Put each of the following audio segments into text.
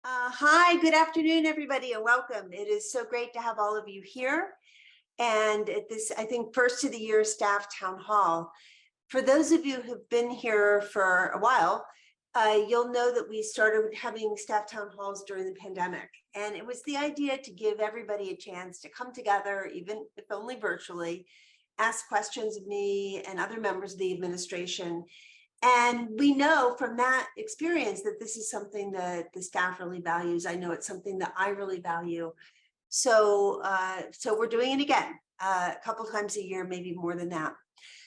Hi, good afternoon, everybody, and welcome. It is so great to have all of you here. And at this, I think, first of the year staff town hall. For those of you who've been here for a while, you'll know that we started having staff town halls during the pandemic. And it was the idea to give everybody a chance to come together, even if only virtually, ask questions of me and other members of the administration. And we know from that experience that this is something that the staff really values. I know it's something that I really value. So we're doing it again, a couple times a year, maybe more than that.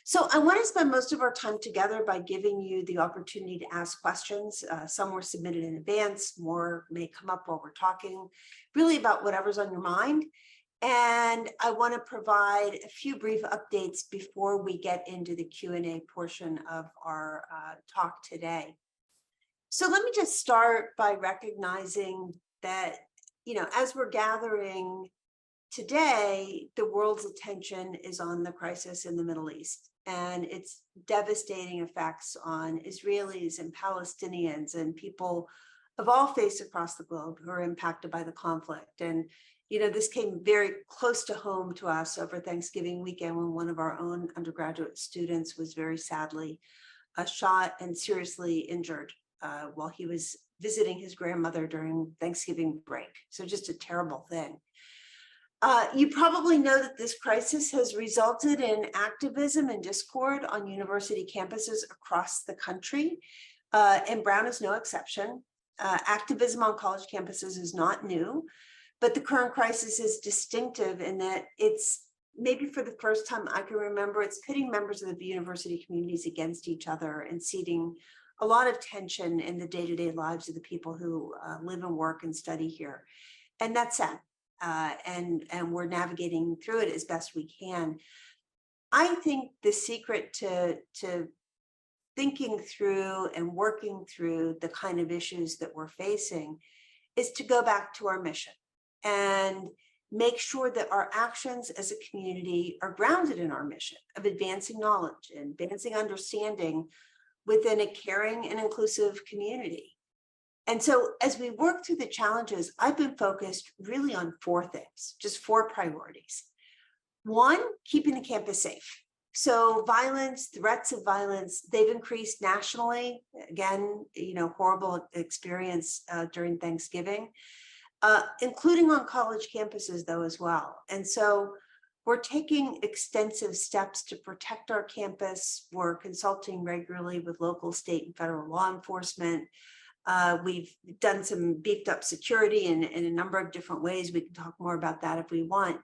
So I want to spend most of our time together by giving you the opportunity to ask questions. Some were submitted in advance, more may come up while we're talking, really about whatever's on your mind. And I want to provide a few brief updates before we get into the Q&A portion of our talk today. So let me just start by recognizing that, as we're gathering today, the world's attention is on the crisis in the Middle East and its devastating effects on Israelis and Palestinians and people of all faiths across the globe who are impacted by the conflict. And this came very close to home to us over Thanksgiving weekend when one of our own undergraduate students was very sadly shot and seriously injured while he was visiting his grandmother during Thanksgiving break. So just a terrible thing. You probably know that this crisis has resulted in activism and discord on university campuses across the country, and Brown is no exception. Activism on college campuses is not new, but the current crisis is distinctive in that it's maybe for the first time I can remember, it's pitting members of the university communities against each other and seeding a lot of tension in the day-to-day lives of the people who live and work and study here. And that's sad. And we're navigating through it as best we can. I think the secret to thinking through and working through the kind of issues that we're facing is to go back to our mission and make sure that our actions as a community are grounded in our mission of advancing knowledge and advancing understanding within a caring and inclusive community. And so as we work through the challenges, I've been focused really on four things, just four priorities. One, keeping the campus safe. So violence, threats of violence, they've increased nationally. Again, horrible experience during Thanksgiving, including on college campuses though as well. And so we're taking extensive steps to protect our campus. We're consulting regularly with local, state, and federal law enforcement. We've done some beefed up security in a number of different ways. We can talk more about that if we want.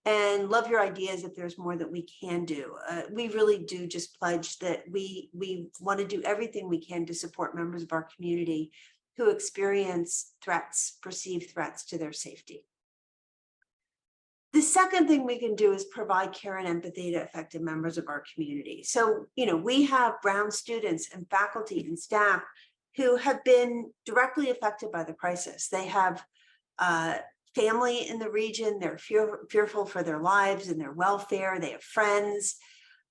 And love your ideas if there's more that we can do. We really do just pledge that we want to do everything we can to support members of our community who experience threats, perceived threats to their safety. The second thing we can do is provide care and empathy to affected members of our community. So, we have Brown students and faculty and staff who have been directly affected by the crisis. They have family in the region. They're fearful for their lives and their welfare. They have friends,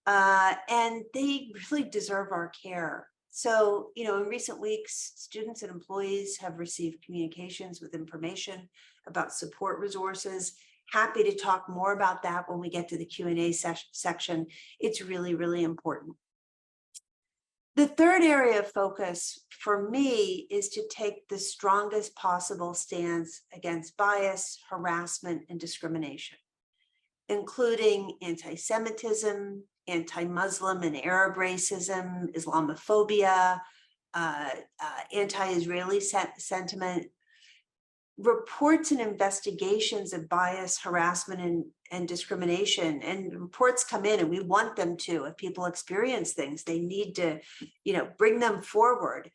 and they really deserve our care. So, in recent weeks, students and employees have received communications with information about support resources. Happy to talk more about that when we get to the Q&A section. It's really, really important. The third area of focus for me is to take the strongest possible stance against bias, harassment, and discrimination, including anti-Semitism, anti-Muslim and Arab racism, Islamophobia, anti-Israeli sentiment. Reports and investigations of bias, harassment, and discrimination, and reports come in, and we want them to. If people experience things, they need to, bring them forward.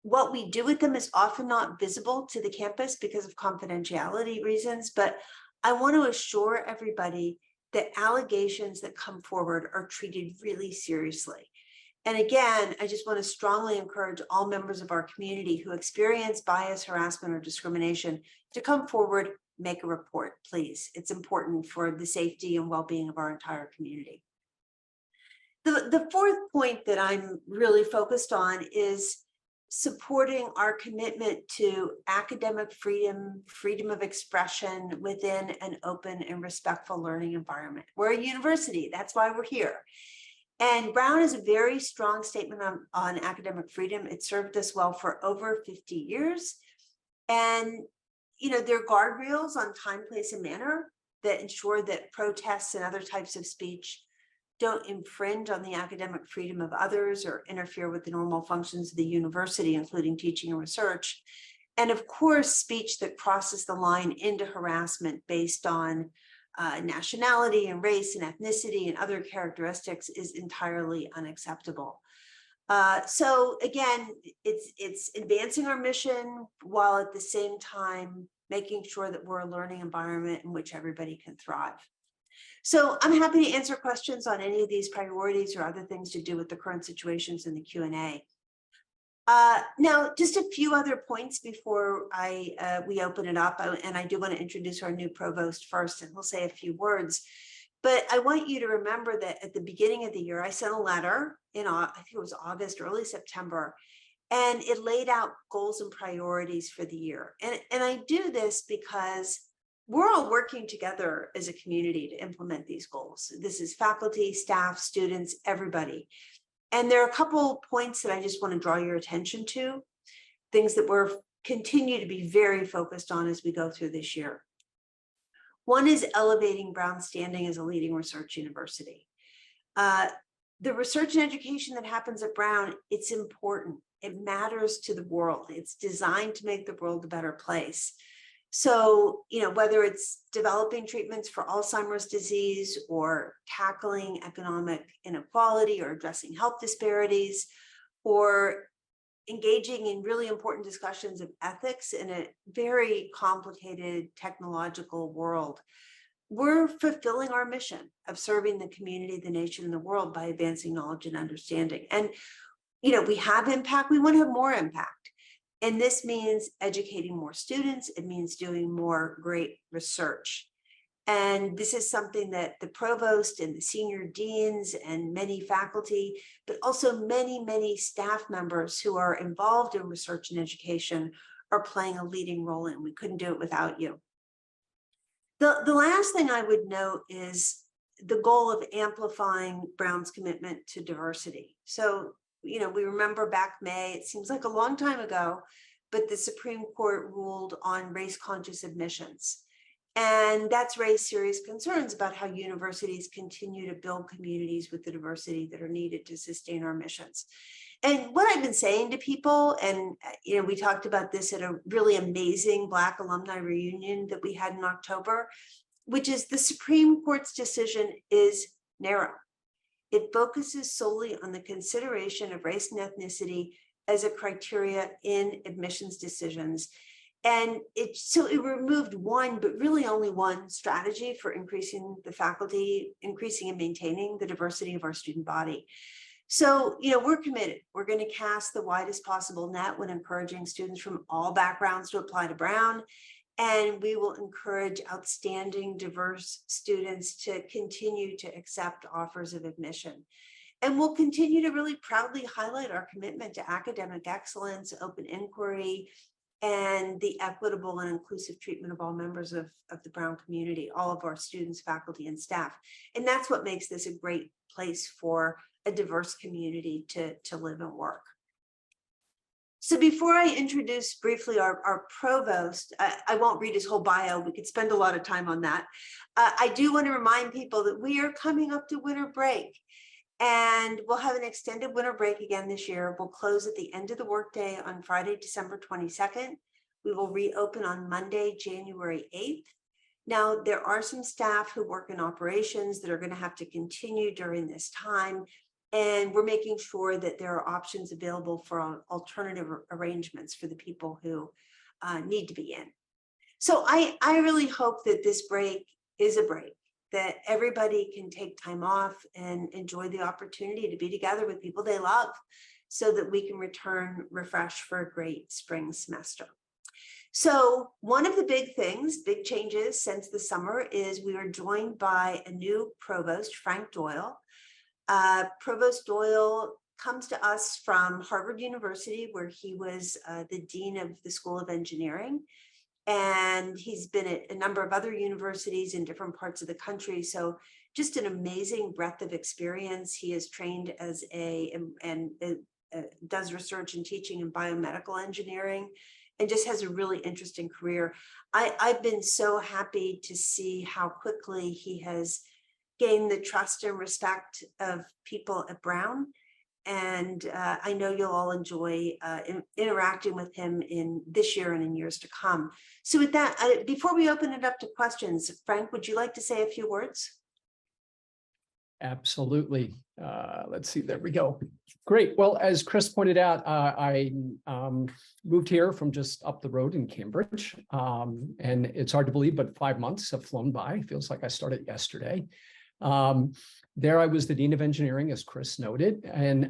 What we do with them is often not visible to the campus because of confidentiality reasons, but I want to assure everybody that allegations that come forward are treated really seriously. And again, I just want to strongly encourage all members of our community who experience bias, harassment, or discrimination to come forward, make a report, please. It's important for the safety and well-being of our entire community. The fourth point that I'm really focused on is supporting our commitment to academic freedom, freedom of expression within an open and respectful learning environment. We're a university, that's why we're here. And Brown is a very strong statement on academic freedom. It served us well for over 50 years. And, there are guardrails on time, place, and manner that ensure that protests and other types of speech don't infringe on the academic freedom of others or interfere with the normal functions of the university, including teaching and research. And of course, speech that crosses the line into harassment based on nationality and race and ethnicity and other characteristics is entirely unacceptable. So again, it's advancing our mission while at the same time making sure that we're a learning environment in which everybody can thrive. So I'm happy to answer questions on any of these priorities or other things to do with the current situations in the Q&A. Now, just a few other points before we open it up, and I do want to introduce our new provost first, and he'll say a few words. But I want you to remember that at the beginning of the year, I sent a letter in, I think it was August, early September, and it laid out goals and priorities for the year. And I do this because we're all working together as a community to implement these goals. This is faculty, staff, students, everybody. And there are a couple points that I just want to draw your attention to, things that we're continue to be very focused on as we go through this year. One is elevating Brown's standing as a leading research university. The research and education that happens at Brown, it's important. It matters to the world. It's designed to make the world a better place. So, whether it's developing treatments for Alzheimer's disease or tackling economic inequality or addressing health disparities or engaging in really important discussions of ethics in a very complicated technological world, we're fulfilling our mission of serving the community, the nation, and the world by advancing knowledge and understanding. And, we have impact. We want to have more impact. And this means educating more students. It means doing more great research. And this is something that the provost and the senior deans and many faculty, but also many, many staff members who are involved in research and education are playing a leading role in. We couldn't do it without you. The last thing I would note is the goal of amplifying Brown's commitment to diversity. So, we remember back May, it seems like a long time ago, but the Supreme Court ruled on race-conscious admissions. And that's raised serious concerns about how universities continue to build communities with the diversity that are needed to sustain our missions. And what I've been saying to people, and we talked about this at a really amazing Black alumni reunion that we had in October, which is the Supreme Court's decision is narrow. It focuses solely on the consideration of race and ethnicity as a criteria in admissions decisions. And it removed one, but really only one strategy for increasing the faculty, increasing and maintaining the diversity of our student body. So, we're committed. We're going to cast the widest possible net when encouraging students from all backgrounds to apply to Brown. And we will encourage outstanding, diverse students to continue to accept offers of admission. And we'll continue to really proudly highlight our commitment to academic excellence, open inquiry, and the equitable and inclusive treatment of all members of the Brown community, all of our students, faculty, and staff. And that's what makes this a great place for a diverse community to live and work. So before I introduce briefly our provost, I won't read his whole bio. We could spend a lot of time on that. I do want to remind people that we are coming up to winter break. And we'll have an extended winter break again this year. We'll close at the end of the workday on Friday, December 22nd. We will reopen on Monday, January 8th. Now, there are some staff who work in operations that are going to have to continue during this time. And we're making sure that there are options available for alternative arrangements for the people who need to be in. So I really hope that this break is a break, that everybody can take time off and enjoy the opportunity to be together with people they love so that we can return refreshed for a great spring semester. So one of the big things, big changes since the summer is we are joined by a new provost, Frank Doyle. Provost Doyle comes to us from Harvard University, where he was the dean of the School of Engineering. And he's been at a number of other universities in different parts of the country. So just an amazing breadth of experience. He is trained as does research and teaching in biomedical engineering, and just has a really interesting career. I've been so happy to see how quickly he has gained the trust and respect of people at Brown. And I know you'll all enjoy interacting with him in this year and in years to come. So with that, before we open it up to questions, Frank, would you like to say a few words? Absolutely. Let's see, there we go. Great. Well, as Chris pointed out, I moved here from just up the road in Cambridge. And it's hard to believe, but 5 months have flown by. Feels like I started yesterday. There I was the Dean of Engineering, as Chris noted. And,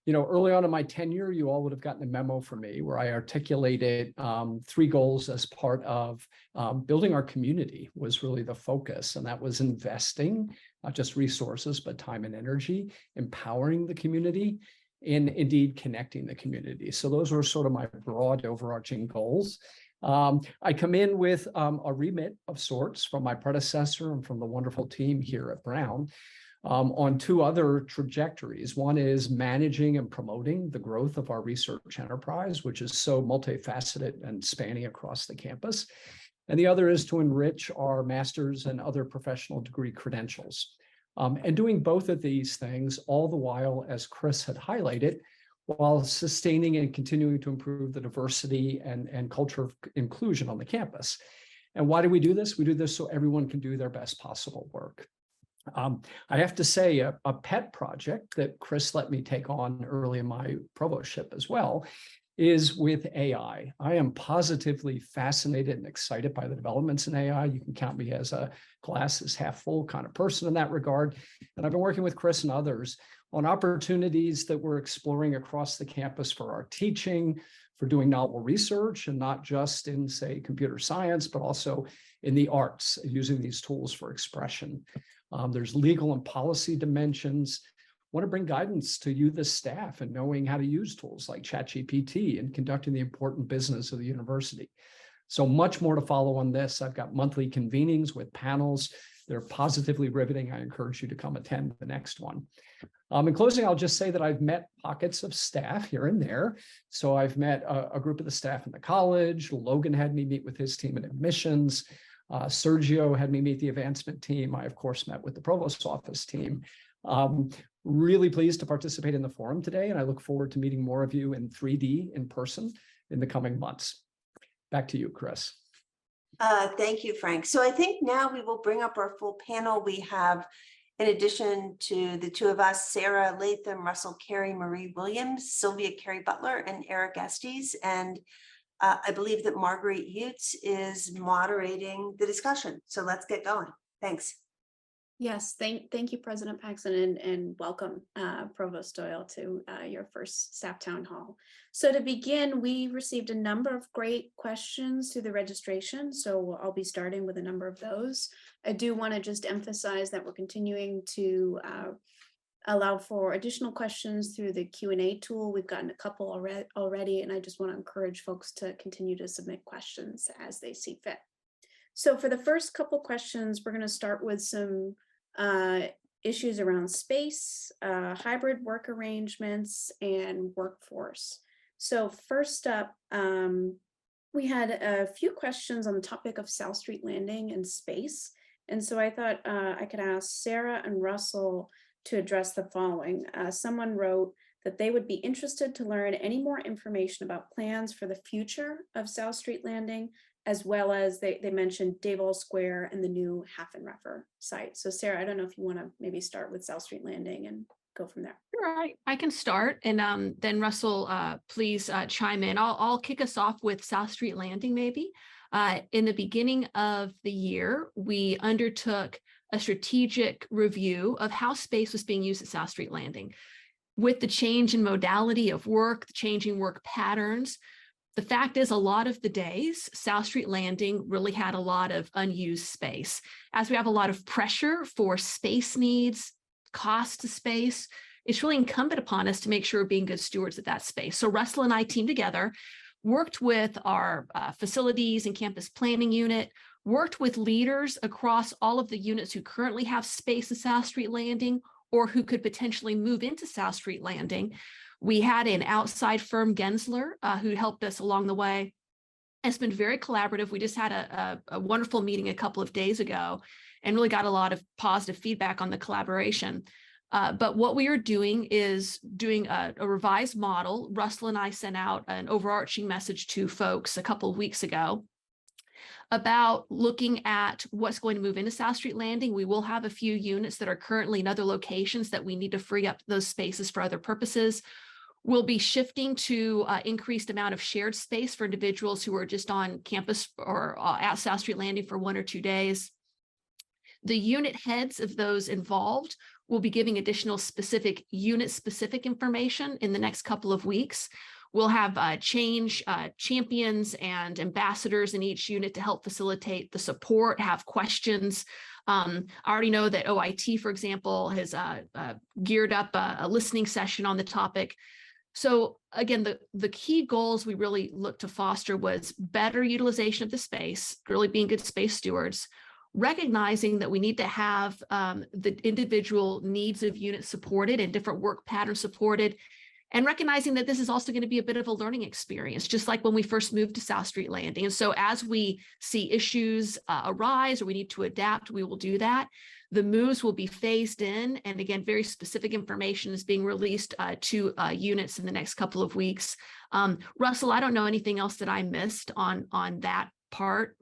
early on in my tenure, you all would have gotten a memo from me where I articulated 3 goals as part of building our community was really the focus. And that was investing, not just resources, but time and energy, empowering the community, and indeed connecting the community. So those were sort of my broad overarching goals. I come in with a remit of sorts from my predecessor and from the wonderful team here at Brown on 2 other trajectories. One is managing and promoting the growth of our research enterprise, which is so multifaceted and spanning across the campus. And the other is to enrich our master's and other professional degree credentials. And doing both of these things, all the while, as Chris had highlighted, while sustaining and continuing to improve the diversity and culture of inclusion on the campus. And why do we do this? We do this so everyone can do their best possible work. I have to say a pet project that Chris let me take on early in my provostship as well is with AI. I am positively fascinated and excited by the developments in AI. You can count me as a glass is half full kind of person in that regard. And I've been working with Chris and others on opportunities that we're exploring across the campus for our teaching, for doing novel research, and not just in, say, computer science, but also in the arts, using these tools for expression. There's legal and policy dimensions. I want to bring guidance to you, the staff, and knowing how to use tools like ChatGPT and conducting the important business of the university. So much more to follow on this. I've got monthly convenings with panels. They're positively riveting. I encourage you to come attend the next one. In closing, I'll just say that I've met pockets of staff here and there. So I've met a group of the staff in the college. Logan had me meet with his team in admissions. Sergio had me meet the advancement team. I, of course, met with the provost's office team. Really pleased to participate in the forum today, and I look forward to meeting more of you in 3D in person in the coming months. Back to you, Chris. Thank you, Frank. So I think now we will bring up our full panel. We have, in addition to the 2 of us, Sarah Latham, Russell Carey, Marie Williams, Sylvia Carey Butler, and Eric Estes. And I believe that Marguerite Utes is moderating the discussion. So let's get going. Thanks. Yes, thank you, President Paxson, and welcome, Provost Doyle, to your first staff town hall. So to begin, we received a number of great questions through the registration, so I'll be starting with a number of those. I do want to just emphasize that we're continuing to allow for additional questions through the Q&A tool. We've gotten a couple already, and I just want to encourage folks to continue to submit questions as they see fit. So for the first couple questions, we're going to start with some issues around space, hybrid work arrangements, and workforce. So first up, we had a few questions on the topic of South Street Landing and space. And so I thought I could ask Sarah and Russell to address the following. Someone wrote that they would be interested to learn any more information about plans for the future of South Street Landing, as well as they mentioned Davol Square and the new Haffenreffer site. So Sarah, I don't know if you want to maybe start with South Street Landing and go from there. Sure, I can start, and then Russell, please chime in. I'll kick us off with South Street Landing maybe. In the beginning of the year, we undertook a strategic review of how space was being used at South Street Landing. With the change in modality of work, the changing work patterns, the fact is a lot of the days, South Street Landing really had a lot of unused space. As we have a lot of pressure for space needs, cost to space, it's really incumbent upon us to make sure we're being good stewards of that space. So Russell and I teamed together, worked with our facilities and campus planning unit, worked with leaders across all of the units who currently have space at South Street Landing or who could potentially move into South Street Landing. We had an outside firm, Gensler, who helped us along the way. It's been very collaborative. We just had a wonderful meeting a couple of days ago and really got a lot of positive feedback on the collaboration. But what we are doing is doing a revised model. Russell and I sent out an overarching message to folks a couple of weeks ago about looking at what's going to move into South Street Landing. We will have a few units that are currently in other locations that we need to free up those spaces for other purposes. We'll be shifting to increased amount of shared space for individuals who are just on campus or at South Street Landing for 1 or 2 days. The unit heads of those involved will be giving additional unit-specific information in the next couple of weeks. We'll have change champions and ambassadors in each unit to help facilitate the support, have questions. I already know that OIT, for example, has geared up a listening session on the topic. So again, the key goals we really looked to foster was better utilization of the space, really being good space stewards, recognizing that we need to have the individual needs of units supported and different work patterns supported, and recognizing that this is also going to be a bit of a learning experience, just like when we first moved to South Street Landing. And so as we see issues arise or we need to adapt, we will do that. The moves will be phased in. And again, very specific information is being released to units in the next couple of weeks. Russell, I don't know anything else that I missed on that part.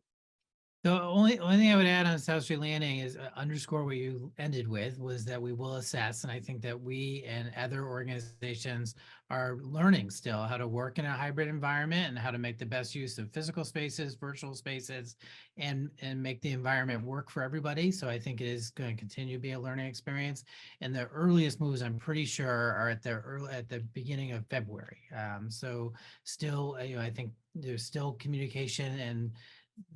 The only thing I would add on South Street Landing is underscore what you ended with, was that we will assess. And I think that we and other organizations are learning still how to work in a hybrid environment and how to make the best use of physical spaces, virtual spaces, and make the environment work for everybody. So I think it is going to continue to be a learning experience. And the earliest moves, I'm pretty sure, are at the beginning of February. So still, I think there's still communication and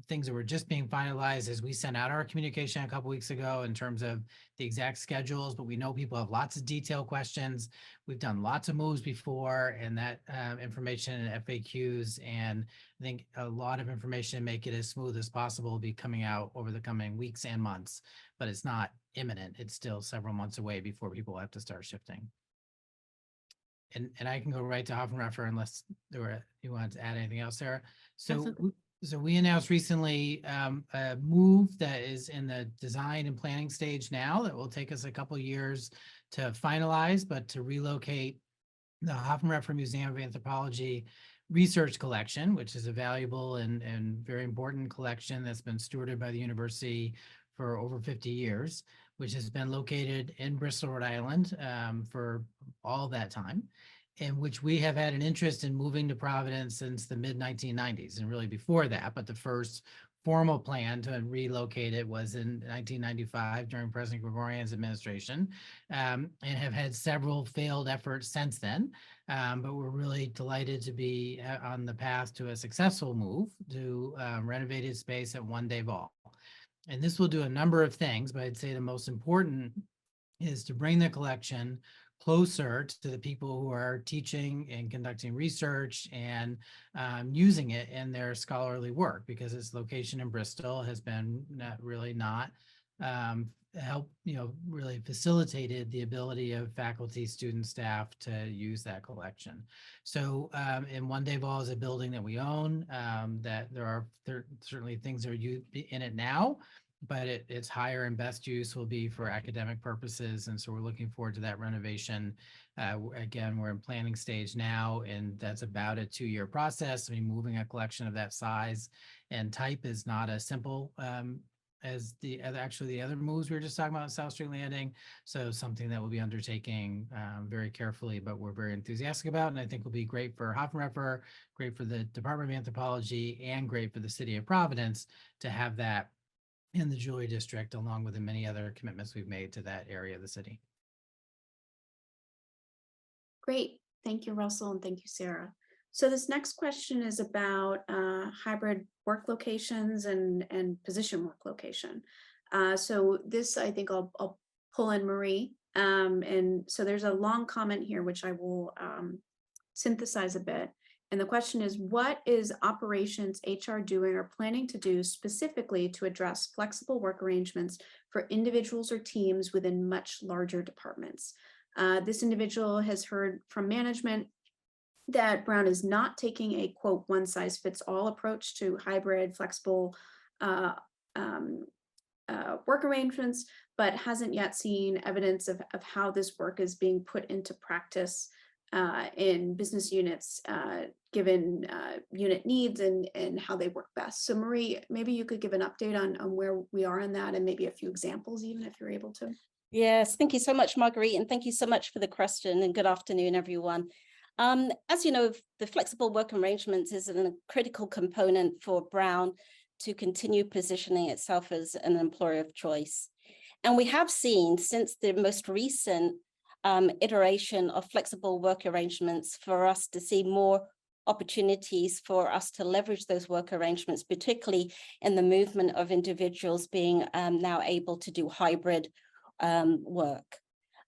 things that were just being finalized as we sent out our communication a couple weeks ago in terms of the exact schedules, but we know people have lots of detailed questions. We've done lots of moves before, and that information and FAQs, and I think a lot of information to make it as smooth as possible will be coming out over the coming weeks and months, but it's not imminent. It's still several months away before people have to start shifting. And I can go right to Hoffenreffer unless you wanted to add anything else, Sarah. So we announced recently a move that is in the design and planning stage now that will take us a couple of years to finalize, but to relocate the Hoffenreffer Museum of Anthropology research collection, which is a valuable and very important collection that's been stewarded by the university for over 50 years, which has been located in Bristol, Rhode Island for all that time, in which we have had an interest in moving to Providence since the mid-1990s, and really before that, but the first formal plan to relocate it was in 1995 during President Gregorian's administration, and have had several failed efforts since then. But we're really delighted to be on the path to a successful move to renovated space at One Day Vol. And this will do a number of things, but I'd say the most important is to bring the collection closer to the people who are teaching and conducting research and using it in their scholarly work, because its location in Bristol has been really really facilitated the ability of faculty, students, staff to use that collection. So in One Day Vol is a building that we own, that there are certainly things that are in it now, but its higher and best use will be for academic purposes. And so we're looking forward to that renovation. Again, we're in planning stage now, and that's about a 2-year process. I mean, moving a collection of that size and type is not as simple as the other moves we were just talking about at South Street Landing. So something that we'll be undertaking very carefully, but we're very enthusiastic about, and I think will be great for Hoffenreffer, great for the Department of Anthropology, and great for the city of Providence to have that in the Jewelry District, along with the many other commitments we've made to that area of the city. Great. Thank you, Russell, and thank you, Sarah. So this next question is about hybrid work locations and position work location. So this, I think I'll pull in Marie And so there's a long comment here, which I will synthesize a bit. And the question is, what is operations HR doing or planning to do specifically to address flexible work arrangements for individuals or teams within much larger departments? This individual has heard from management that Brown is not taking a quote one size fits all approach to hybrid flexible work arrangements, but hasn't yet seen evidence of how this work is being put into practice in business units, given unit needs and how they work best. So Marie, maybe you could give an update on where we are in that and maybe a few examples, even if you're able to. Yes, thank you so much, Marguerite, and thank you so much for the question, and good afternoon, everyone. As you know, the flexible work arrangements is a critical component for Brown to continue positioning itself as an employer of choice. And we have seen since the most recent iteration of flexible work arrangements for us to see more opportunities for us to leverage those work arrangements, particularly in the movement of individuals being now able to do hybrid work.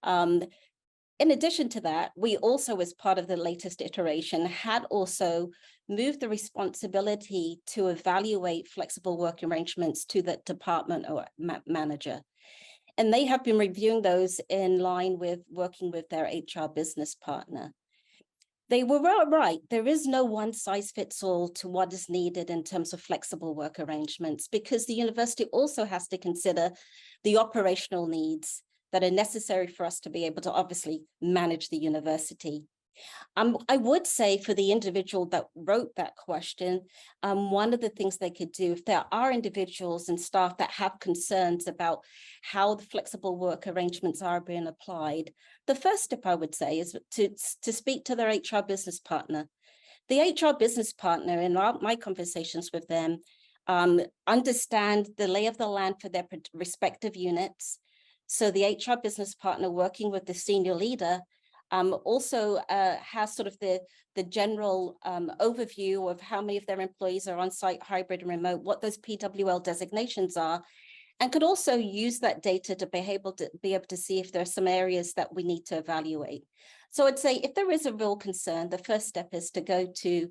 In addition to that, we also, as part of the latest iteration, had also moved the responsibility to evaluate flexible work arrangements to the department or manager. And they have been reviewing those in line with working with their HR business partner. They were right. There is no one size fits all to what is needed in terms of flexible work arrangements, because the university also has to consider the operational needs that are necessary for us to be able to obviously manage the university. I would say for the individual that wrote that question, one of the things they could do, if there are individuals and staff that have concerns about how the flexible work arrangements are being applied, the first step I would say is to speak to their HR business partner. The HR business partner, in my conversations with them, understand the lay of the land for their respective units. So the HR business partner working with the senior leader also has sort of the general overview of how many of their employees are on site, hybrid, and remote, what those PWL designations are, and could also use that data to be able to see if there are some areas that we need to evaluate. So I'd say if there is a real concern, the first step is to go to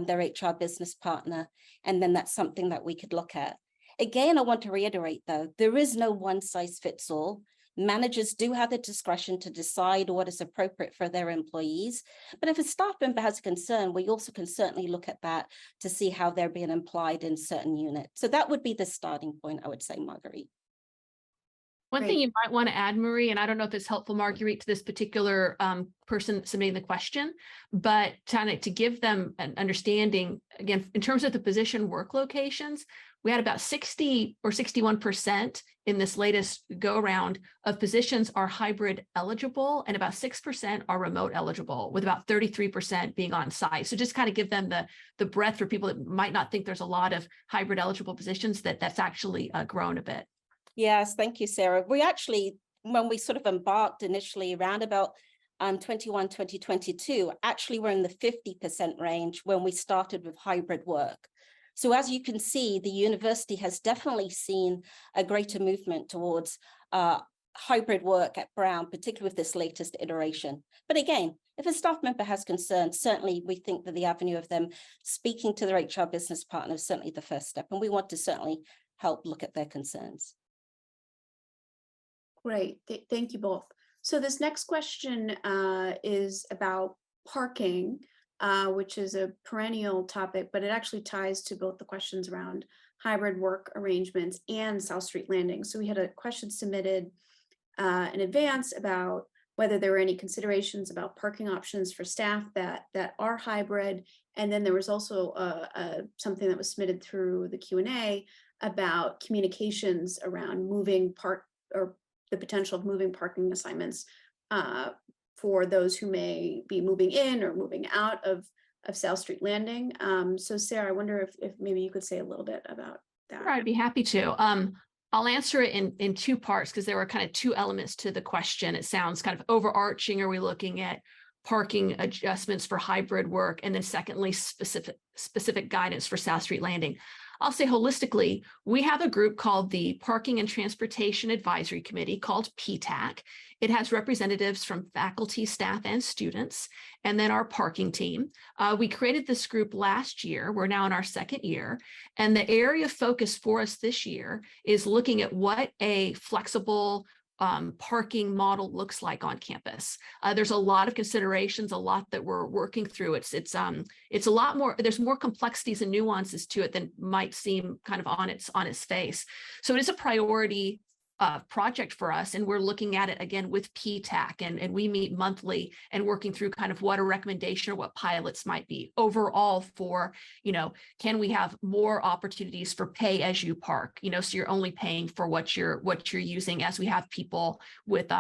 their HR business partner, and then that's something that we could look at. Again, I want to reiterate, though, there is no one size fits all. Managers do have the discretion to decide what is appropriate for their employees. But if a staff member has a concern, we also can certainly look at that to see how they're being applied in certain units. So that would be the starting point, I would say, Marguerite. One thing you might want to add, Marie, and I don't know if it's helpful, Marguerite, to this particular person submitting the question, but kind of to give them an understanding, again, in terms of the position work locations, we had about 60 or 61% in this latest go around of positions are hybrid eligible, and about 6% are remote eligible, with about 33% being on site. So just kind of give them the breadth for people that might not think there's a lot of hybrid eligible positions, that's actually grown a bit. Yes, thank you, Sarah. We actually, when we sort of embarked initially around about 2022, actually we're in the 50% range when we started with hybrid work. So as you can see, the university has definitely seen a greater movement towards hybrid work at Brown, particularly with this latest iteration. But again, if a staff member has concerns, certainly we think that the avenue of them speaking to their HR business partner is certainly the first step, and we want to certainly help look at their concerns. Great, thank you both. So this next question is about parking, which is a perennial topic, but it actually ties to both the questions around hybrid work arrangements and South Street Landing. So we had a question submitted in advance about whether there were any considerations about parking options for staff that are hybrid. And then there was also something that was submitted through the Q&A about communications around moving the potential of moving parking assignments for those who may be moving in or moving out of South Street Landing. So Sarah, I wonder if maybe you could say a little bit about that. Sure, I'd be happy to. I'll answer it in two parts because there were kind of two elements to the question. It sounds kind of overarching. Are we looking at parking adjustments for hybrid work? And then secondly, specific guidance for South Street Landing. I'll say holistically, we have a group called the Parking and Transportation Advisory Committee, called PTAC. It has representatives from faculty, staff, and students, and then our parking team. We created this group last year. We're now in our second year. And the area of focus for us this year is looking at what a flexible parking model looks like on campus. There's a lot of considerations, a lot that we're working through. It's a lot more, there's more complexities and nuances to it than might seem kind of on its face. So it is a priority project for us, and we're looking at it again with PTAC, and we meet monthly and working through kind of what a recommendation or what pilots might be overall for, can we have more opportunities for pay as you park, so you're only paying for what you're using, as we have people with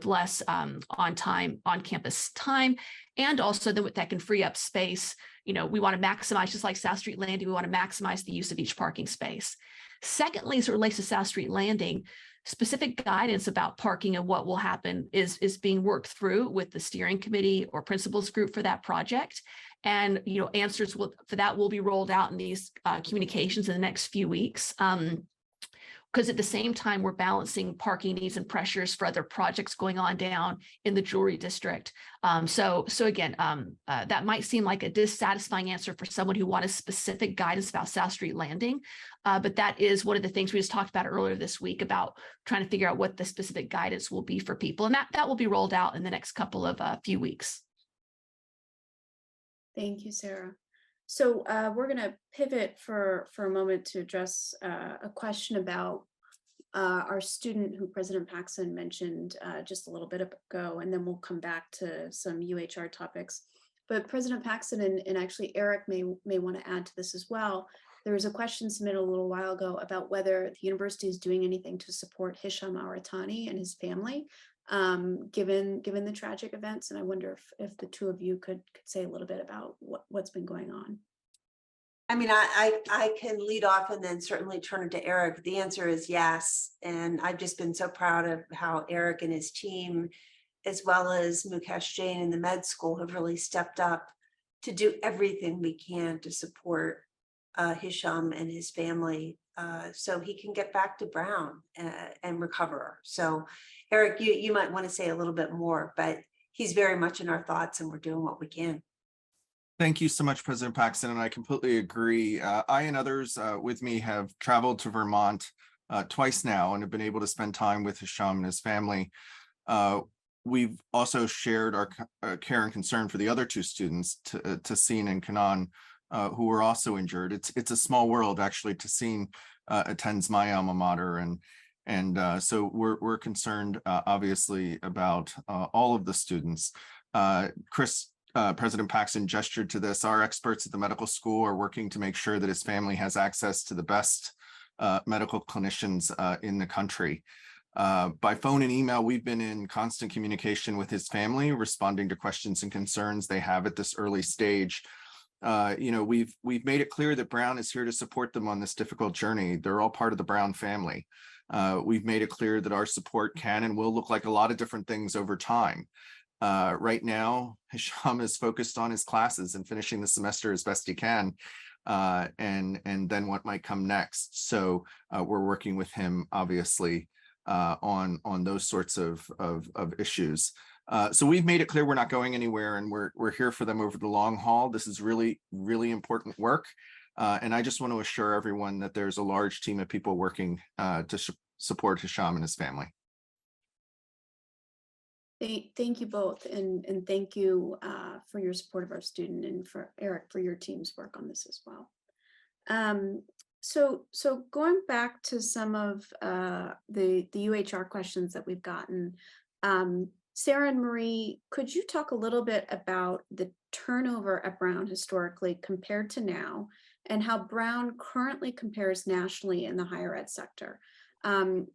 less on campus time, and also that can free up space. We want to maximize, just like South Street Landing, we want to maximize the use of each parking space. Secondly, as it relates to South Street Landing, specific guidance about parking and what will happen is being worked through with the steering committee or principals group for that project. And, answers for that will be rolled out in these communications in the next few weeks. Because at the same time, we're balancing parking needs and pressures for other projects going on down in the Jewelry District. So again, that might seem like a dissatisfying answer for someone who wanted specific guidance about South Street Landing. But that is one of the things we just talked about earlier this week about trying to figure out what the specific guidance will be for people. And that will be rolled out in the next couple of few weeks. Thank you, Sarah. So we're going to pivot for a moment to address a question about our student who President Paxson mentioned just a little bit ago, and then we'll come back to some UHR topics. But President Paxson and actually Eric may want to add to this as well. There was a question submitted a little while ago about whether the university is doing anything to support Hisham Al-Ratani and his family, given the tragic events. And I wonder if the two of you could say a little bit about what's been going on. I mean, I can lead off and then certainly turn it to Eric. The answer is yes. And I've just been so proud of how Eric and his team, as well as Mukesh Jain and the med school, have really stepped up to do everything we can to support Hisham and his family so he can get back to Brown and recover. So Eric, you might want to say a little bit more, but he's very much in our thoughts and we're doing what we can. Thank you so much, President Paxson, and I completely agree. I and others with me have traveled to Vermont twice now and have been able to spend time with Hisham and his family. We've also shared our care and concern for the other two students, Tassine and Kanan, who were also injured. It's a small world, actually. Tassine attends my alma mater, and so we're concerned, obviously, about all of the students. President Paxson gestured to this. Our experts at the medical school are working to make sure that his family has access to the best medical clinicians in the country. By phone and email, we've been in constant communication with his family, responding to questions and concerns they have at this early stage. We've made it clear that Brown is here to support them on this difficult journey. They're all part of the Brown family. We've made it clear that our support can and will look like a lot of different things over time. Right now, Hisham is focused on his classes and finishing the semester as best he can, and then what might come next. So we're working with him, obviously, on those sorts of issues. So we've made it clear we're not going anywhere, and we're here for them over the long haul. This is really, really important work, and I just want to assure everyone that there's a large team of people working to support Hisham and his family. Thank you both, and thank you for your support of our student, and for Eric for your team's work on this as well. So going back to some of the UHR questions that we've gotten, Sarah and Marie, could you talk a little bit about the turnover at Brown historically compared to now, and how Brown currently compares nationally in the higher ed sector?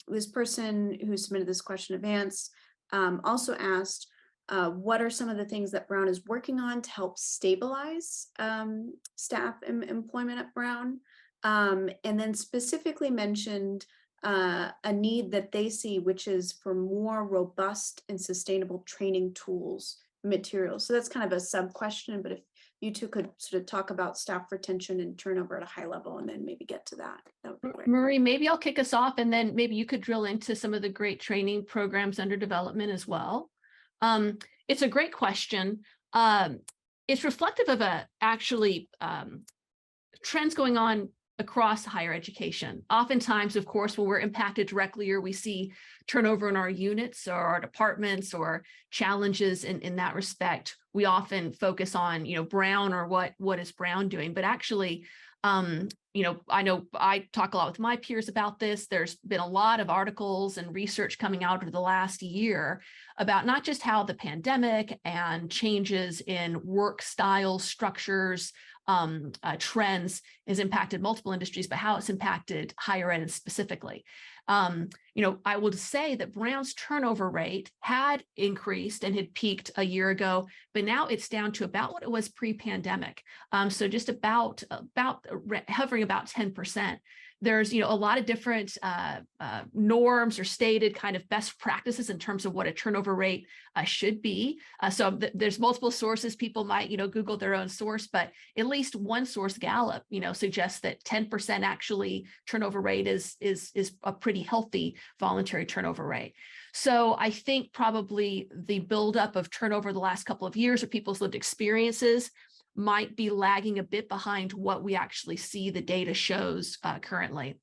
This person who submitted this question in advance also asked, what are some of the things that Brown is working on to help stabilize staff employment at Brown? And then specifically mentioned a need that they see, which is for more robust and sustainable training tools, materials. So that's kind of a sub question, but if you two could sort of talk about staff retention and turnover at a high level, and then maybe get to that. That would be great. Marie, maybe I'll kick us off and then maybe you could drill into some of the great training programs under development as well. It's a great question. It's reflective of trends going on across higher education. Oftentimes, of course, when we're impacted directly or we see turnover in our units or our departments or challenges in that respect, we often focus on, Brown or what is Brown doing. But actually, I know I talk a lot with my peers about this. There's been a lot of articles and research coming out over the last year about not just how the pandemic and changes in work styles, structures, trends has impacted multiple industries, but how it's impacted higher ed specifically. I will say that Brown's turnover rate had increased and had peaked a year ago, but now it's down to about what it was pre-pandemic. So just about hovering about 10%. There's, a lot of different norms or stated kind of best practices in terms of what a turnover rate should be. There's multiple sources. People might, Google their own source, but at least one source, Gallup, suggests that 10% actually turnover rate is a pretty healthy voluntary turnover rate. So I think probably the buildup of turnover the last couple of years or people's lived experiences might be lagging a bit behind what we actually see the data shows currently.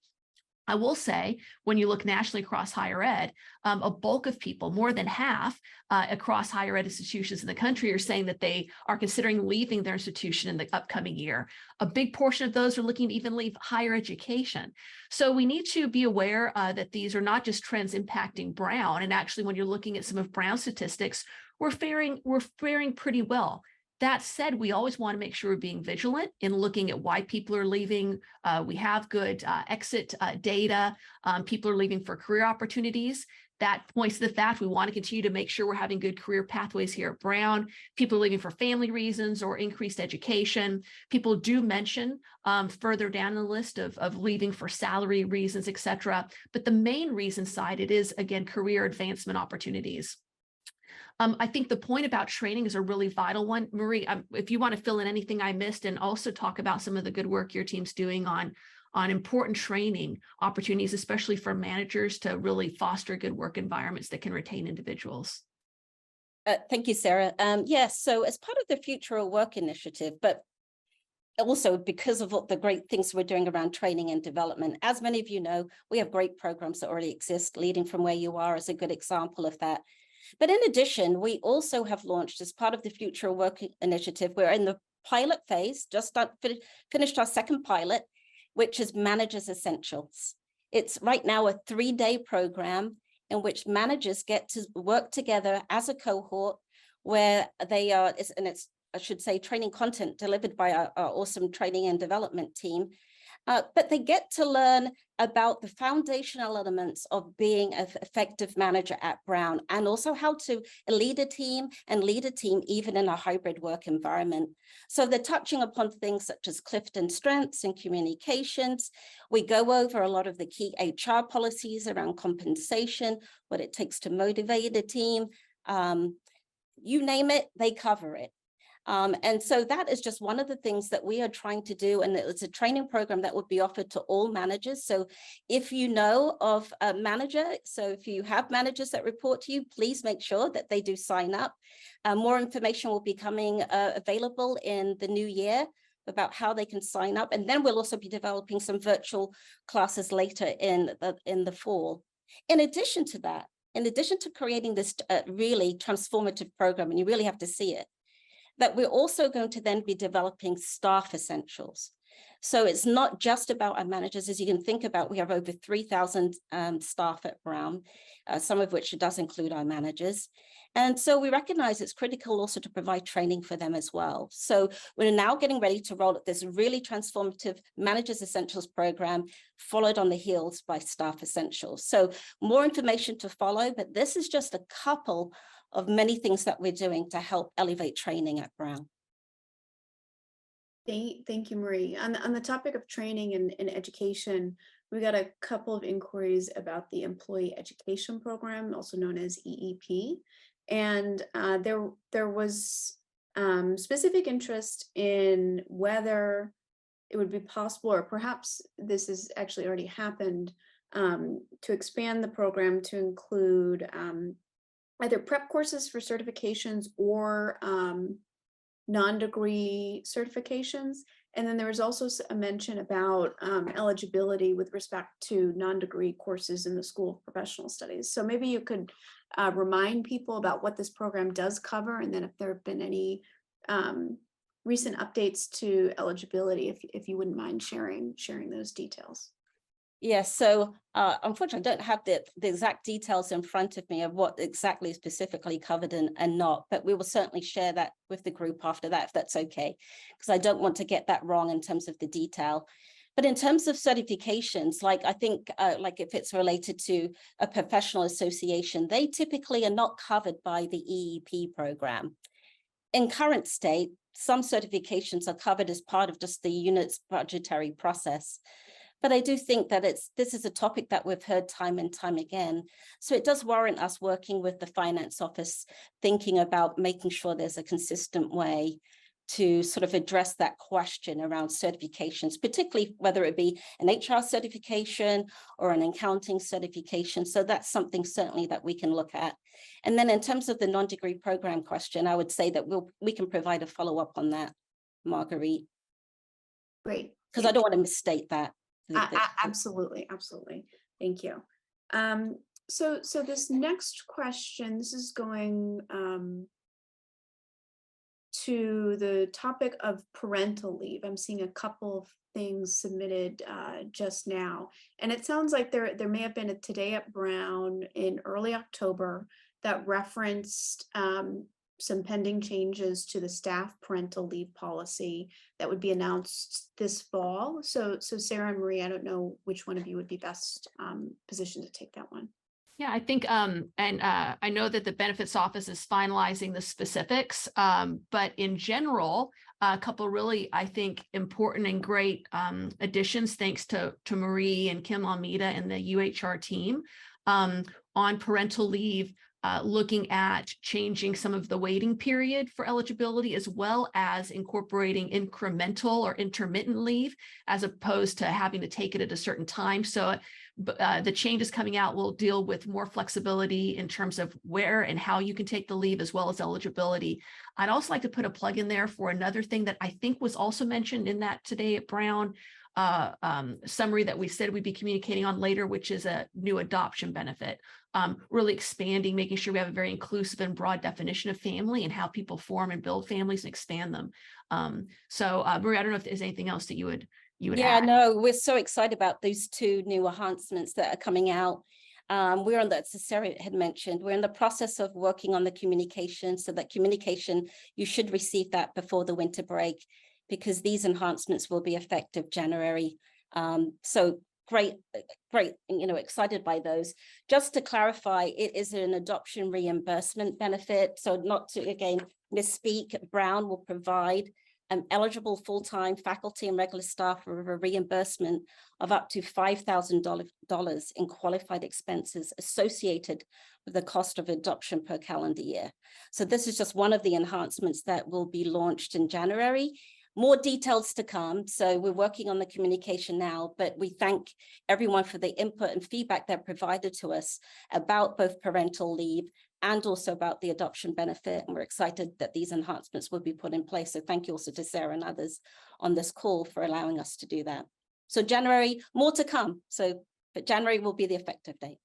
I will say, when you look nationally across higher ed, a bulk of people, more than half across higher ed institutions in the country, are saying that they are considering leaving their institution in the upcoming year. A big portion of those are looking to even leave higher education. So we need to be aware that these are not just trends impacting Brown. And actually, when you're looking at some of Brown's statistics, we're faring pretty well. That said, we always want to make sure we're being vigilant in looking at why people are leaving. We have good exit data. People are leaving for career opportunities. That points to the fact we want to continue to make sure we're having good career pathways here at Brown. People are leaving for family reasons or increased education. People do mention further down the list of leaving for salary reasons, et cetera. But the main reason cited is, again, career advancement opportunities. I think the point about training is a really vital one. Marie, if you want to fill in anything I missed and also talk about some of the good work your team's doing on important training opportunities, especially for managers to really foster good work environments that can retain individuals. Thank you, Sarah. Yes, so as part of the Future of Work initiative, but also because of what the great things we're doing around training and development, as many of you know, we have great programs that already exist. Leading from Where You Are is a good example of that. But in addition, we also have launched, as part of the Future of Work initiative, we're in the pilot phase, just finished our second pilot, which is Managers Essentials. It's right now a 3-day program in which managers get to work together as a cohort where they are, and it's, I should say, training content delivered by our awesome training and development team. But they get to learn about the foundational elements of being an effective manager at Brown, and also how to lead a team even in a hybrid work environment. So they're touching upon things such as Clifton strengths and communications. We go over a lot of the key HR policies around compensation, what it takes to motivate a team. You name it, they cover it. And so that is just one of the things that we are trying to do. And it's a training program that would be offered to all managers. So if you know of a manager, so if you have managers that report to you, please make sure that they do sign up. More information will be coming available in the new year about how they can sign up. And then we'll also be developing some virtual classes later in the fall. In addition to that, in addition to creating this really transformative program, and you really have to see it, that we're also going to then be developing staff essentials. So it's not just about our managers. As you can think about, we have over 3,000 staff at Brown, some of which does include our managers. And so we recognize it's critical also to provide training for them as well. So we're now getting ready to roll out this really transformative Managers Essentials program, followed on the heels by Staff Essentials. So more information to follow, but this is just a couple of many things that we're doing to help elevate training at Brown. Thank you, Marie. On the topic of training and education, we got a couple of inquiries about the Employee Education Program, also known as EEP. And there was specific interest in whether it would be possible, or perhaps this has actually already happened, to expand the program to include either prep courses for certifications or non-degree certifications. And then there was also a mention about eligibility with respect to non-degree courses in the School of Professional Studies. So maybe you could remind people about what this program does cover, and then if there have been any recent updates to eligibility, if you wouldn't mind sharing those details. Yes, so unfortunately, I don't have the exact details in front of me of what exactly is specifically covered and not, but we will certainly share that with the group after that, if that's okay, because I don't want to get that wrong in terms of the detail. But in terms of certifications, like I think like if it's related to a professional association, they typically are not covered by the EEP program. In current state, some certifications are covered as part of just the unit's budgetary process. But I do think that this is a topic that we've heard time and time again. So it does warrant us working with the finance office, thinking about making sure there's a consistent way to sort of address that question around certifications, particularly whether it be an HR certification or an accounting certification. So that's something certainly that we can look at. And then in terms of the non-degree program question, I would say that we can provide a follow-up on that, Marguerite. Great. Because I don't want to misstate that. Absolutely, absolutely. Thank you. So this next question, this is going to the topic of parental leave. I'm seeing a couple of things submitted just now, and it sounds like there may have been a Today at Brown in early October that referenced some pending changes to the staff parental leave policy that would be announced this fall. So Sarah and Marie, I don't know which one of you would be best positioned to take that one. Yeah, I think, I know that the benefits office is finalizing the specifics, but in general, a couple really, I think, important and great additions, thanks to Marie and Kim Almeida and the UHR team on parental leave. Looking at changing some of the waiting period for eligibility, as well as incorporating incremental or intermittent leave, as opposed to having to take it at a certain time. So the changes coming out will deal with more flexibility in terms of where and how you can take the leave, as well as eligibility. I'd also like to put a plug in there for another thing that I think was also mentioned in that Today at Brown summary that we said we'd be communicating on later, which is a new adoption benefit. Really expanding, making sure we have a very inclusive and broad definition of family and how people form and build families and expand them. So Marie, I don't know if there's anything else that you would Yeah, add. no, we're so excited about these two new enhancements that are coming out. We're on that, as Sarah had mentioned, we're in the process of working on the communication, so that communication, you should receive that before the winter break, because these enhancements will be effective January. So great, excited by those. Just to clarify, it is an adoption reimbursement benefit. So not to, again, misspeak, Brown will provide eligible full-time faculty and regular staff for a reimbursement of up to $5,000 in qualified expenses associated with the cost of adoption per calendar year. So this is just one of the enhancements that will be launched in January. More details to come. So we're working on the communication now, but we thank everyone for the input and feedback that provided to us about both parental leave and also about the adoption benefit. And we're excited that these enhancements will be put in place. So thank you also to Sarah and others on this call for allowing us to do that. So January, more to come. But January will be the effective date.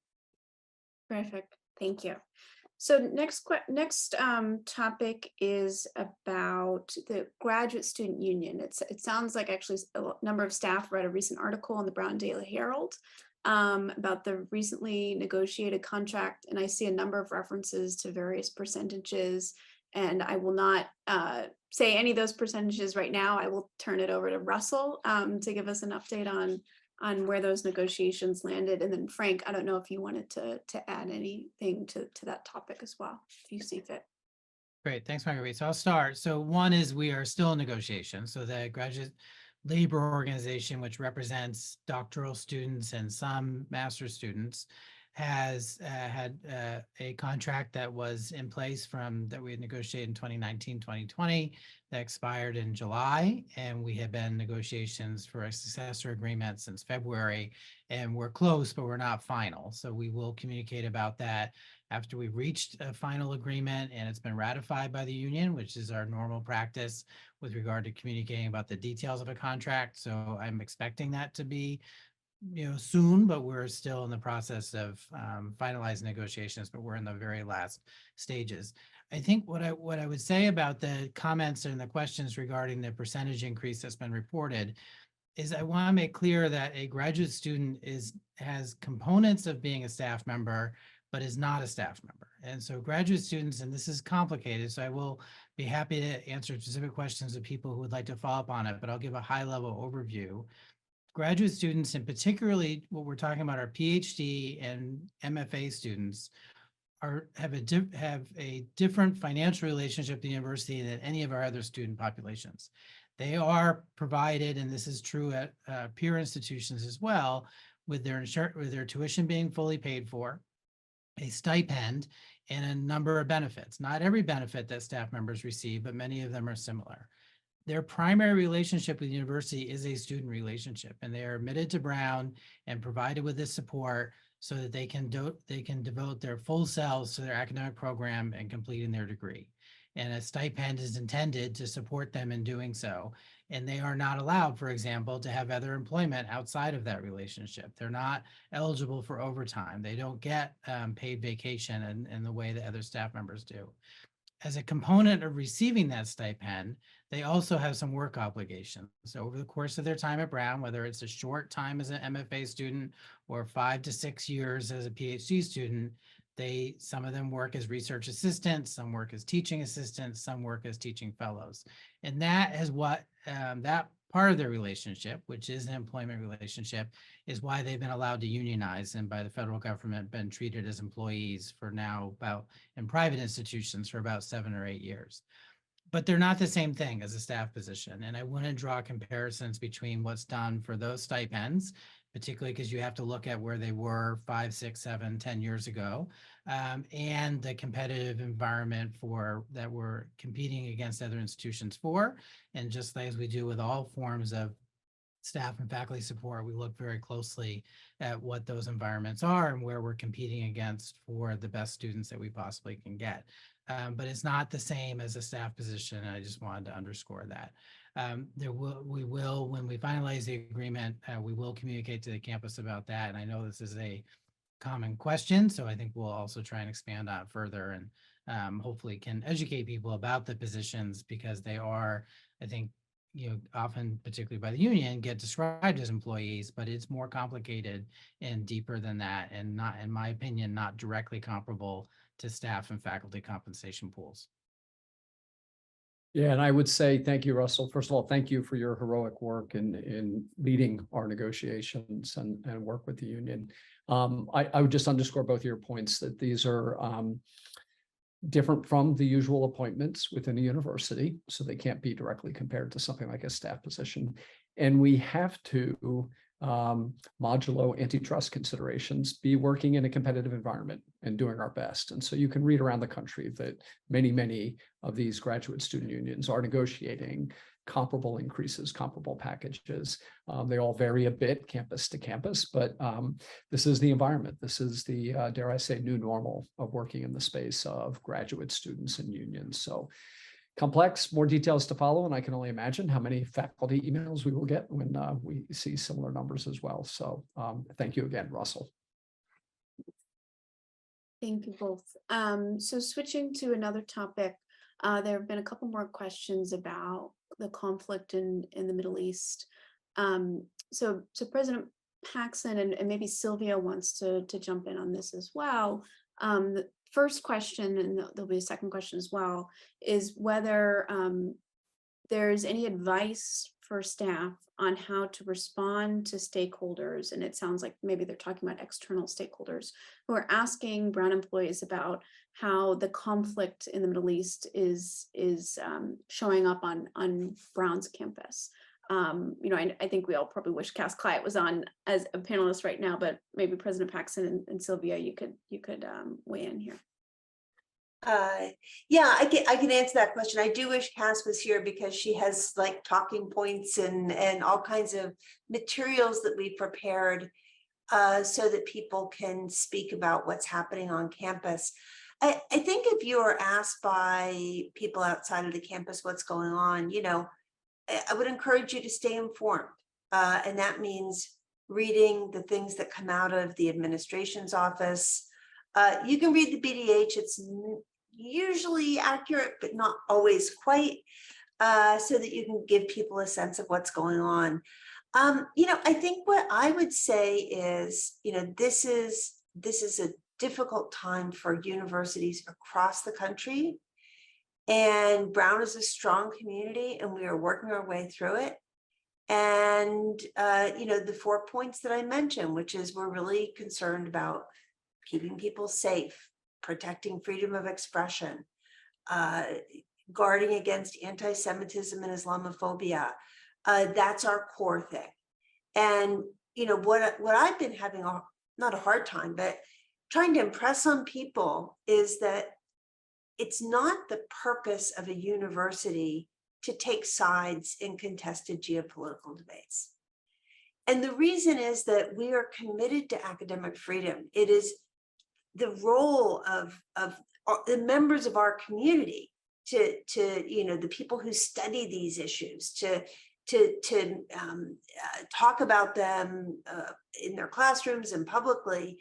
Perfect. Thank you. So next topic is about the Graduate Student Union. It sounds like actually a number of staff read a recent article in the Brown Daily Herald about the recently negotiated contract, and I see a number of references to various percentages, and I will not say any of those percentages right now. I will turn it over to Russell to give us an update on where those negotiations landed. And then Frank, I don't know if you wanted to add anything to that topic as well, if you see fit. Great, thanks, Marguerite. So I'll start. So one is we are still in negotiation. So the Graduate Labor Organization, which represents doctoral students and some master's students, has had a contract that was in place that we had negotiated in 2019, 2020 that expired in July. And we have been in negotiations for a successor agreement since February, and we're close, but we're not final. So we will communicate about that after we've reached a final agreement and it's been ratified by the union, which is our normal practice with regard to communicating about the details of a contract. So I'm expecting that to be soon, but we're still in the process of finalizing negotiations, but we're in the very last stages. I think what I would say about the comments and the questions regarding the percentage increase that's been reported is I want to make clear that a graduate student has components of being a staff member, but is not a staff member. And so graduate students, and this is complicated, so I will be happy to answer specific questions of people who would like to follow up on it, but I'll give a high level overview. Graduate students, and particularly what we're talking about, our PhD and MFA students, have a different financial relationship to the university than any of our other student populations. They are provided, and this is true at peer institutions as well, with their tuition being fully paid for, a stipend, and a number of benefits. Not every benefit that staff members receive, but many of them are similar. Their primary relationship with the university is a student relationship, and they are admitted to Brown and provided with this support so that they can devote their full selves to their academic program and completing their degree. And a stipend is intended to support them in doing so. And they are not allowed, for example, to have other employment outside of that relationship. They're not eligible for overtime. They don't get paid vacation in the way that other staff members do. As a component of receiving that stipend, they also have some work obligations. So over the course of their time at Brown, whether it's a short time as an MFA student or 5 to 6 years as a PhD student, some of them work as research assistants, some work as teaching assistants, some work as teaching fellows. And that is what that part of their relationship, which is an employment relationship, is why they've been allowed to unionize and by the federal government been treated as employees for now in private institutions for about 7 or 8 years. But they're not the same thing as a staff position. And I wouldn't draw comparisons between what's done for those stipends, particularly because you have to look at where they were 5, 6, 7, 10 years ago, and the competitive environment that we're competing against other institutions for. And just as we do with all forms of staff and faculty support, we look very closely at what those environments are and where we're competing against for the best students that we possibly can get. But it's not the same as a staff position. And I just wanted to underscore that. We will, when we finalize the agreement, we will communicate to the campus about that. And I know this is a common question, so I think we'll also try and expand on it further and hopefully can educate people about the positions, because they are, I think, often, particularly by the union, get described as employees, but it's more complicated and deeper than that, and not, in my opinion, not directly comparable to staff and faculty compensation pools. Yeah, and I would say thank you, Russell. First of all, thank you for your heroic work in leading our negotiations and work with the union. I would just underscore both of your points that these are different from the usual appointments within a university, so they can't be directly compared to something like a staff position. And we have to, modulo antitrust considerations, be working in a competitive environment and doing our best. And so you can read around the country that many of these graduate student unions are negotiating comparable increases, comparable packages. They all vary a bit campus to campus, but this is the environment. This is the, dare I say, new normal of working in the space of graduate students and unions. So complex, more details to follow, and I can only imagine how many faculty emails we will get when we see similar numbers as well. So thank you again, Russell. Thank you both. So switching to another topic, there have been a couple more questions about the conflict in the Middle East. So President Paxson and maybe Sylvia wants to jump in on this as well. The first question, and there'll be a second question as well, is whether there's any advice for staff on how to respond to stakeholders. And it sounds like maybe they're talking about external stakeholders who are asking Brown employees about how the conflict in the Middle East is showing up on Brown's campus. I think we all probably wish Cass Clyott was on as a panelist right now, but maybe President Paxton and Sylvia, you could weigh in here. Yeah, I can answer that question. I do wish Cass was here because she has like talking points and all kinds of materials that we prepared so that people can speak about what's happening on campus. I think if you are asked by people outside of the campus what's going on, I would encourage you to stay informed. And that means reading the things that come out of the administration's office. You can read the BDH. It's usually accurate, but not always quite, so that you can give people a sense of what's going on. I think what I would say is, this is a difficult time for universities across the country. And Brown is a strong community and we are working our way through it. And, the 4 points that I mentioned, which is we're really concerned about keeping people safe, protecting freedom of expression, guarding against anti-Semitism and Islamophobia. That's our core thing. And, what I've been having, not a hard time, but trying to impress on people is that it's not the purpose of a university to take sides in contested geopolitical debates. And the reason is that we are committed to academic freedom. It is the role of the members of our community to the people who study these issues to talk about them in their classrooms and publicly.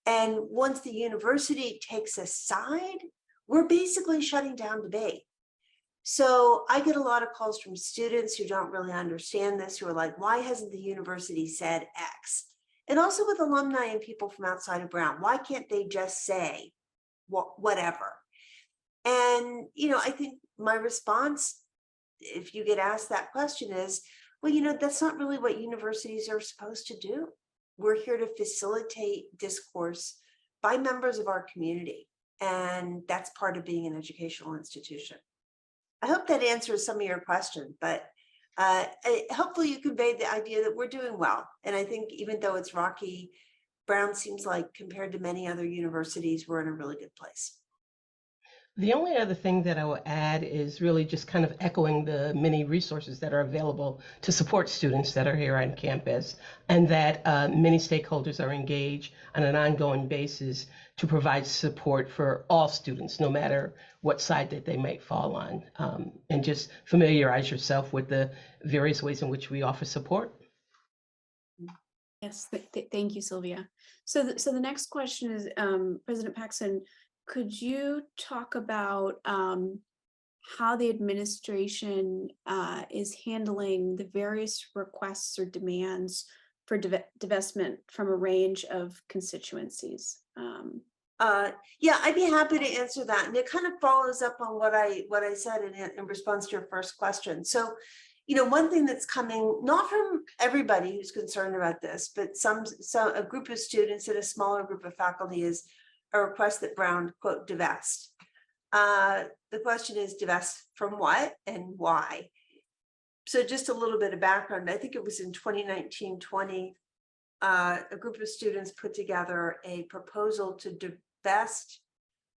And once the university takes a side, we're basically shutting down debate. So I get a lot of calls from students who don't really understand this, who are like, why hasn't the university said X? And also with alumni and people from outside of Brown, why can't they just say whatever? And, I think my response, if you get asked that question, is, well, that's not really what universities are supposed to do. We're here to facilitate discourse by members of our community. And that's part of being an educational institution. I hope that answers some of your question, but hopefully you conveyed the idea that we're doing well. And I think even though it's rocky, Brown seems like compared to many other universities, we're in a really good place. The only other thing that I will add is really just kind of echoing the many resources that are available to support students that are here on campus, and that many stakeholders are engaged on an ongoing basis to provide support for all students, no matter what side that they might fall on, and just familiarize yourself with the various ways in which we offer support. Yes, thank you, Sylvia. So the next question is, President Paxton, could you talk about how the administration is handling the various requests or demands for divestment from a range of constituencies? Yeah, I'd be happy to answer that. And it kind of follows up on what I said in response to your first question. So, one thing that's coming, not from everybody who's concerned about this, but a group of students and a smaller group of faculty, is a request that Brown, quote, divest. The question is divest from what and why? So just a little bit of background. I think it was in 2019-20, a group of students put together a proposal to divest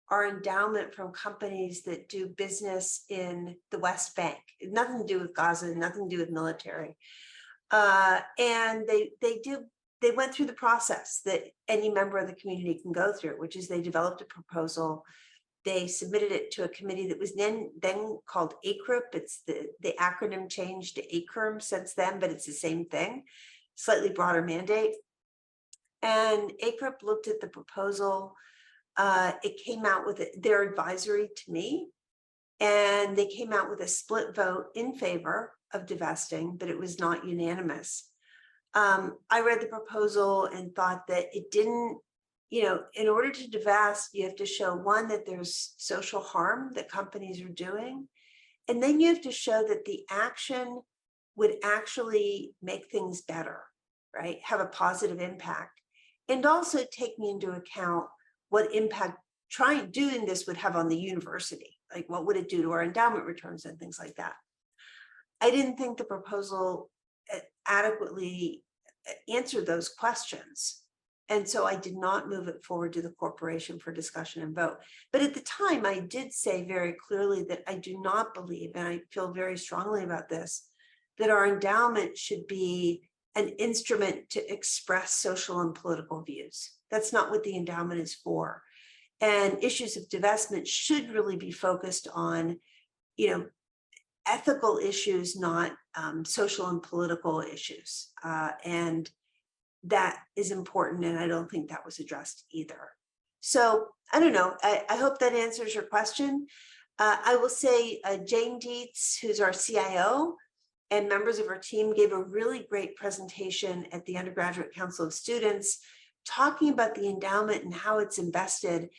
our endowment from companies that do business in the West Bank. Nothing to do with Gaza, nothing to do with military. And they went through the process that any member of the community can go through, which is they developed a proposal. They submitted it to a committee that was then called ACRIP. It's the acronym changed to ACRM since then, but it's the same thing, slightly broader mandate. And ACRIP looked at the proposal. It came out with their advisory to me, and they came out with a split vote in favor of divesting, but it was not unanimous. I read the proposal and thought that it didn't, in order to divest, you have to show, one, that there's social harm that companies are doing. And then you have to show that the action would actually make things better, right? Have a positive impact. And also taking into account what impact doing this would have on the university. Like, what would it do to our endowment returns and things like that? I didn't think the proposal adequately answered those questions. And so I did not move it forward to the corporation for discussion and vote. But at the time, I did say very clearly that I do not believe, and I feel very strongly about this, that our endowment should be an instrument to express social and political views. That's not what the endowment is for. And issues of divestment should really be focused on, ethical issues, not social and political issues. And that is important. And I don't think that was addressed either. So I don't know. I hope that answers your question. I will say Jane Dietz, who's our CIO, and members of our team gave a really great presentation at the Undergraduate Council of Students, talking about the endowment and how it's invested.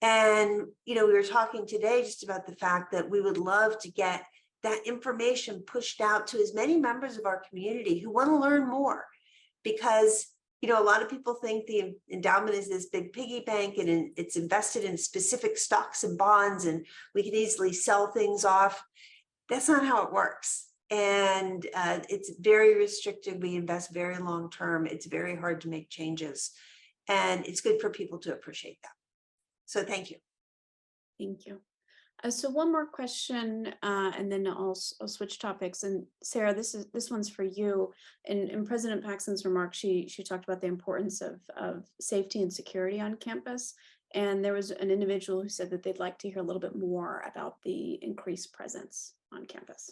And, we were talking today just about the fact that we would love to get that information pushed out to as many members of our community who want to learn more, because, a lot of people think the endowment is this big piggy bank and it's invested in specific stocks and bonds and we can easily sell things off. That's not how it works. And it's very restricted. We invest very long term. It's very hard to make changes. And it's good for people to appreciate that. So thank you. Thank you. So one more question, and then I'll switch topics. And Sarah, this one's for you. In President Paxson's remarks, she talked about the importance of safety and security on campus. And there was an individual who said that they'd like to hear a little bit more about the increased presence on campus.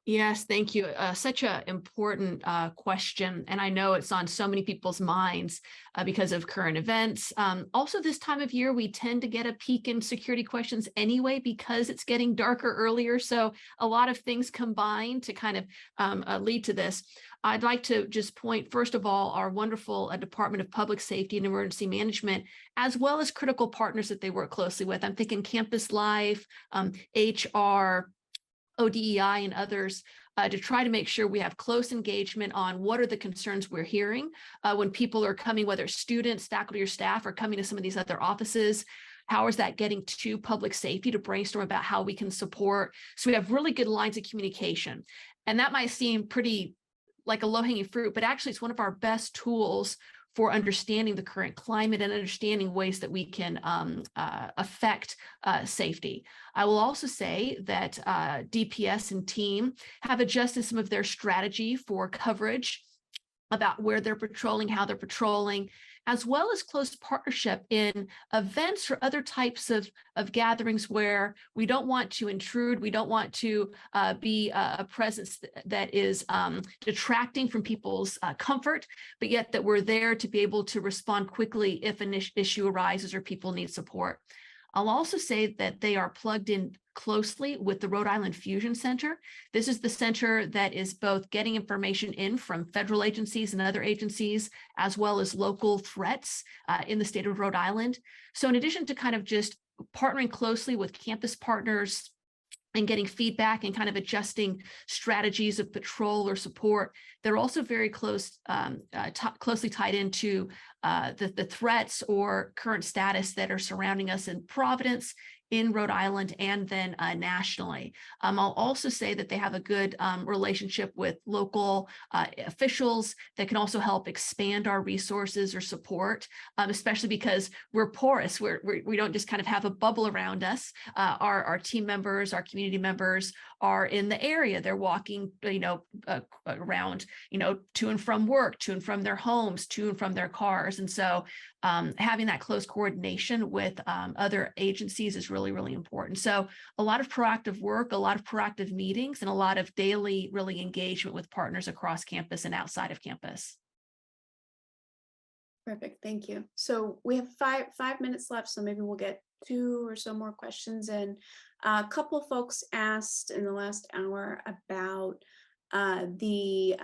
Yes, thank you. Such an important question. And I know it's on so many people's minds because of current events. Also, this time of year, we tend to get a peak in security questions anyway, because it's getting darker earlier. So a lot of things combine to kind of lead to this. I'd like to just point, first of all, our wonderful Department of Public Safety and Emergency Management, as well as critical partners that they work closely with. I'm thinking Campus Life, HR, ODEI, and others, to try to make sure we have close engagement on what are the concerns we're hearing when people are coming, whether students, faculty, or staff are coming to some of these other offices. How is that getting to public safety to brainstorm about how we can support? So we have really good lines of communication. And that might seem pretty like a low-hanging fruit, but actually it's one of our best tools for understanding the current climate and understanding ways that we can affect safety. I will also say that DPS and team have adjusted some of their strategy for coverage about where they're patrolling, how they're patrolling, as well as close partnership in events or other types of gatherings where we don't want to intrude, we don't want to be a presence that is detracting from people's comfort, but yet that we're there to be able to respond quickly if an issue arises or people need support. I'll also say that they are plugged in closely with the Rhode Island Fusion Center. This is the center that is both getting information in from federal agencies and other agencies, as well as local threats in the state of Rhode Island. So in addition to kind of just partnering closely with campus partners and getting feedback and kind of adjusting strategies of patrol or support, they're also very closely tied into the threats or current status that are surrounding us in Providence, in Rhode Island, and then nationally. I'll also say that they have a good relationship with local officials that can also help expand our resources or support, especially because we're porous. We don't just kind of have a bubble around us. Our team members, our community members are in the area. They're walking, around, to and from work, to and from their homes, to and from their cars. And so having that close coordination with other agencies is really, really important. So a lot of proactive work, a lot of proactive meetings, and a lot of daily really engagement with partners across campus and outside of campus. Perfect, thank you. So we have five minutes left, so maybe we'll get 2 or so more questions in. A couple of folks asked in the last hour about the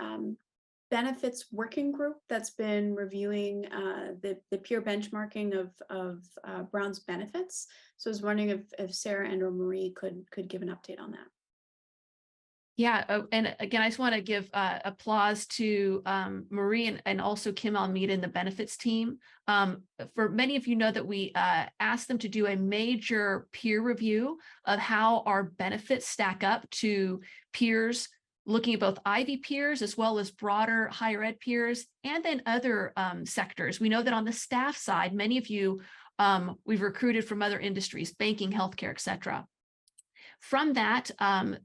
benefits working group that's been reviewing the peer benchmarking of Brown's benefits. So I was wondering if Sarah and or Marie could give an update on that. Yeah, and again, I just want to give applause to Marie and also Kim Almeida and the benefits team. For many of you know that we asked them to do a major peer review of how our benefits stack up to peers looking at both Ivy peers as well as broader higher ed peers, and then other sectors. We know that on the staff side, many of you we've recruited from other industries, banking, healthcare, et cetera. From that,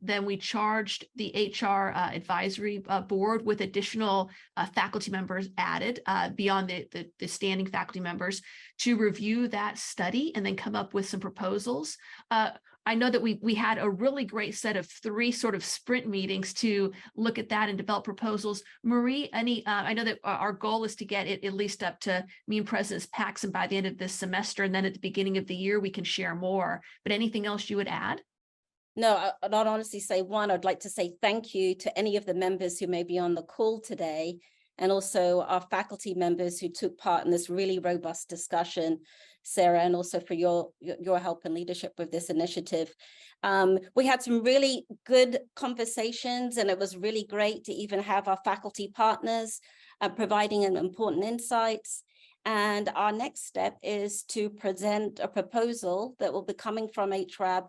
then we charged the HR advisory board with additional faculty members added beyond the standing faculty members to review that study and then come up with some proposals. I know that we had a really great set of 3 sort of sprint meetings to look at that and develop proposals. Marie, I know that our goal is to get it at least up to me and President Paxson by the end of this semester, and then at the beginning of the year we can share more. But anything else you would add? No, I'd honestly say, one, I'd like to say thank you to any of the members who may be on the call today, and also our faculty members who took part in this really robust discussion, Sarah, and also for your help and leadership with this initiative. We had some really good conversations, and it was really great to even have our faculty partners providing important insights. And our next step is to present a proposal that will be coming from HRAB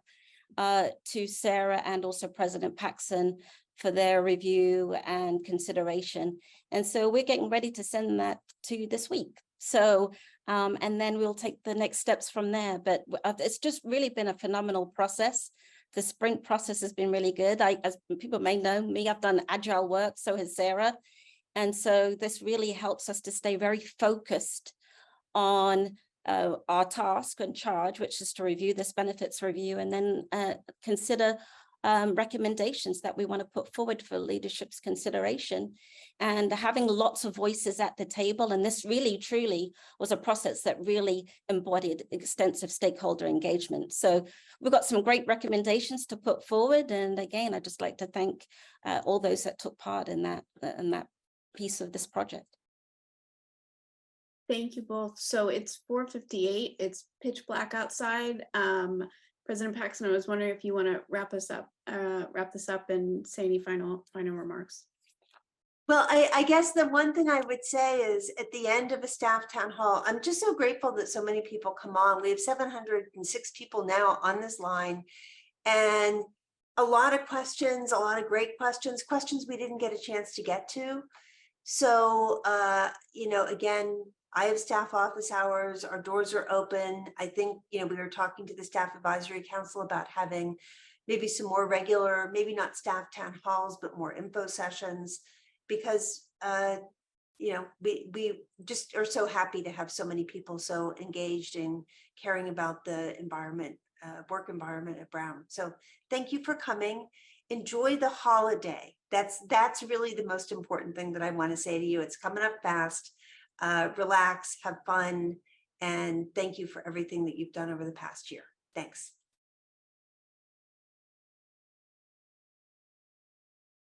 to Sarah and also President Paxson for their review and consideration. And so we're getting ready to send that to you this week. So, and then we'll take the next steps from there. But it's just really been a phenomenal process. The sprint process has been really good. As people may know me, I've done agile work, so has Sarah. And so this really helps us to stay very focused on our task and charge, which is to review this benefits review and then consider recommendations that we want to put forward for leadership's consideration, and having lots of voices at the table. And this really, truly was a process that really embodied extensive stakeholder engagement. So we've got some great recommendations to put forward. And again, I'd just like to thank all those that took part in that piece of this project. Thank you both. So it's 4:58. It's pitch black outside. President Paxson, I was wondering if you want to wrap this up and say any final remarks. Well, I guess the one thing I would say is at the end of a staff town hall, I'm just so grateful that so many people come on. We have 706 people now on this line, and a lot of questions, a lot of great questions we didn't get a chance to get to. So, again, I have staff office hours, our doors are open. I think, we were talking to the Staff Advisory Council about having maybe some more regular, maybe not staff town halls, but more info sessions, because, we just are so happy to have so many people so engaged in caring about the environment, work environment at Brown. So thank you for coming. Enjoy the holiday. That's really the most important thing that I want to say to you. It's coming up fast. Relax, have fun, and thank you for everything that you've done over the past year. Thanks.